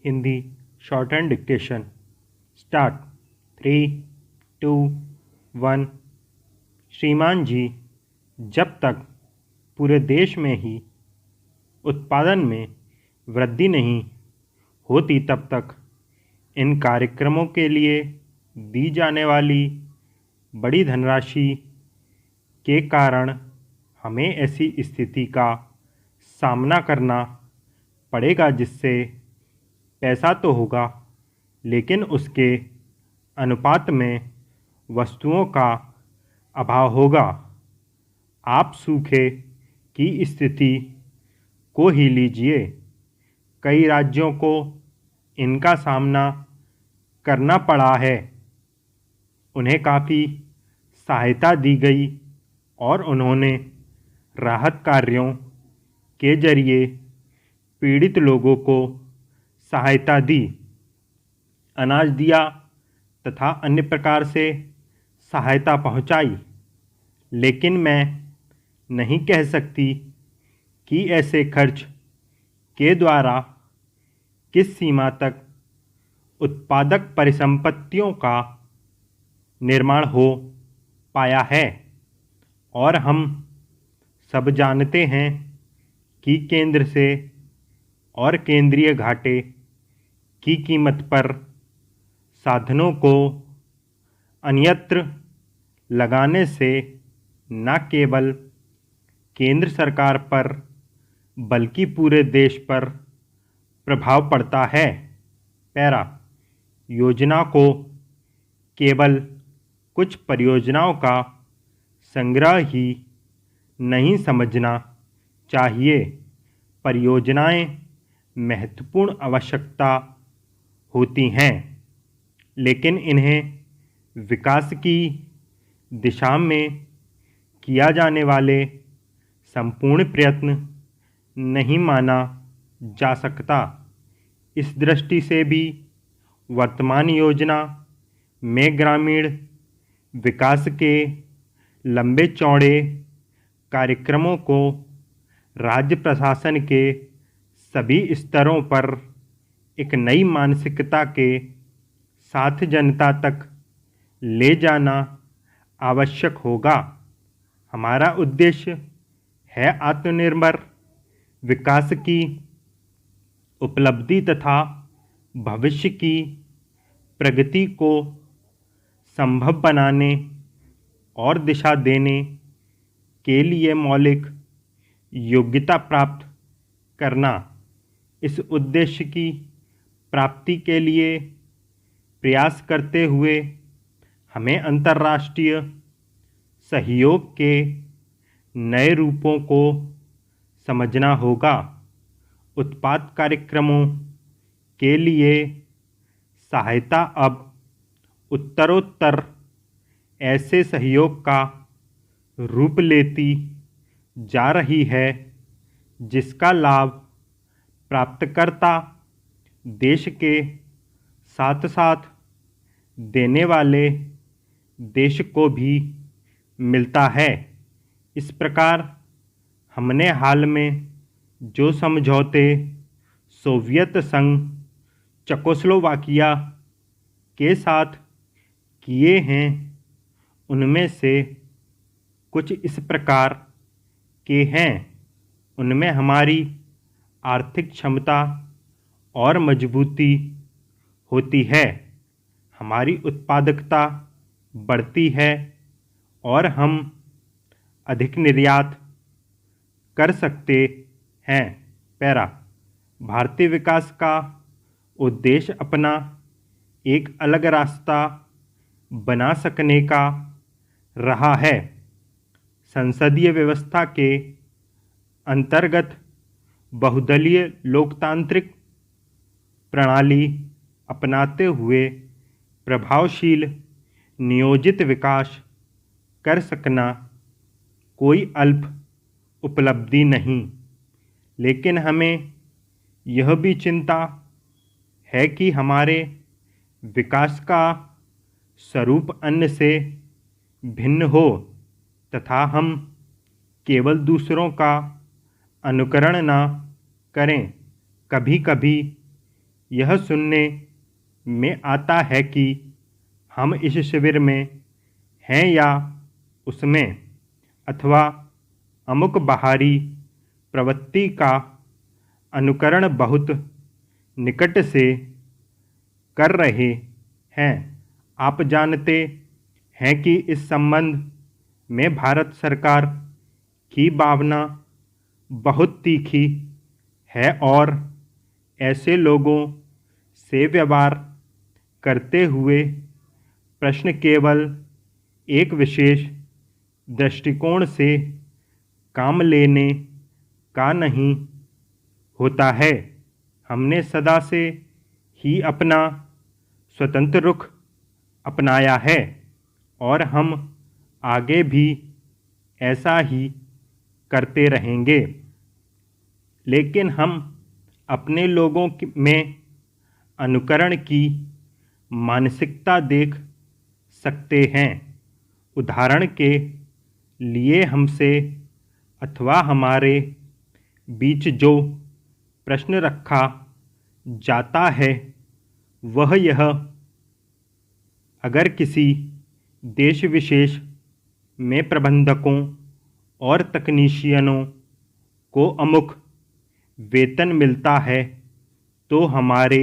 Hindi short hand dictation start 3, 2, 1। श्रीमान जी, जब तक पूरे देश में ही उत्पादन में वृद्धि नहीं होती तब तक इन कार्यक्रमों के लिए दी जाने वाली बड़ी धनराशि के कारण हमें ऐसी स्थिति का सामना करना पड़ेगा जिससे पैसा तो होगा लेकिन उसके अनुपात में वस्तुओं का अभाव होगा। आप सूखे की स्थिति को ही लीजिए। कई राज्यों को इनका सामना करना पड़ा है। उन्हें काफ़ी सहायता दी गई और उन्होंने राहत कार्यों के जरिए पीड़ित लोगों को सहायता दी, अनाज दिया तथा अन्य प्रकार से सहायता पहुंचाई। लेकिन मैं नहीं कह सकती कि ऐसे खर्च के द्वारा किस सीमा तक उत्पादक परिसंपत्तियों का निर्माण हो पाया है। और हम सब जानते हैं कि केंद्र से और केंद्रीय घाटे की कीमत पर साधनों को अन्यत्र लगाने से न केवल केंद्र सरकार पर बल्कि पूरे देश पर प्रभाव पड़ता है। पैरा योजना को केवल कुछ परियोजनाओं का संग्रह ही नहीं समझना चाहिए। परियोजनाएं महत्वपूर्ण आवश्यकता होती हैं, लेकिन इन्हें विकास की दिशा में किया जाने वाले संपूर्ण प्रयत्न नहीं माना जा सकता। इस दृष्टि से भी वर्तमान योजना में ग्रामीण विकास के लंबे चौड़े कार्यक्रमों को राज्य प्रशासन के सभी स्तरों पर एक नई मानसिकता के साथ जनता तक ले जाना आवश्यक होगा। हमारा उद्देश्य है आत्मनिर्भर विकास की उपलब्धि तथा भविष्य की प्रगति को संभव बनाने और दिशा देने के लिए मौलिक योग्यता प्राप्त करना। इस उद्देश्य की प्राप्ति के लिए प्रयास करते हुए हमें अंतर्राष्ट्रीय सहयोग के नए रूपों को समझना होगा। उत्पाद कार्यक्रमों के लिए सहायता अब उत्तरोत्तर ऐसे सहयोग का रूप लेती जा रही है जिसका लाभ प्राप्तकर्ता देश के साथ साथ देने वाले देश को भी मिलता है। इस प्रकार हमने हाल में जो समझौते सोवियत संघ चेकोस्लोवाकिया के साथ किए हैं उनमें से कुछ इस प्रकार के हैं। उनमें हमारी आर्थिक क्षमता और मजबूती होती है, हमारी उत्पादकता बढ़ती है और हम अधिक निर्यात कर सकते हैं। पैरा भारतीय विकास का उद्देश्य अपना एक अलग रास्ता बना सकने का रहा है। संसदीय व्यवस्था के अंतर्गत बहुदलीय लोकतांत्रिक प्रणाली अपनाते हुए प्रभावशील नियोजित विकास कर सकना कोई अल्प उपलब्धि नहीं, लेकिन हमें यह भी चिंता है कि हमारे विकास का स्वरूप अन्य से भिन्न हो तथा हम केवल दूसरों का अनुकरण न करें। कभी कभी यह सुनने में आता है कि हम इस शिविर में हैं या उसमें, अथवा अमुक बाहरी प्रवृत्ति का अनुकरण बहुत निकट से कर रहे हैं। आप जानते हैं कि इस संबंध में भारत सरकार की भावना बहुत तीखी है और ऐसे लोगों से व्यवहार करते हुए प्रश्न केवल एक विशेष दृष्टिकोण से काम लेने का नहीं होता है। हमने सदा से ही अपना स्वतंत्र रुख अपनाया है और हम आगे भी ऐसा ही करते रहेंगे, लेकिन हम अपने लोगों में अनुकरण की मानसिकता देख सकते हैं। उदाहरण के लिए हमसे अथवा हमारे बीच जो प्रश्न रखा जाता है वह यह: अगर किसी देश विशेष में प्रबंधकों और तकनीशियनों को अमुक वेतन मिलता है तो हमारे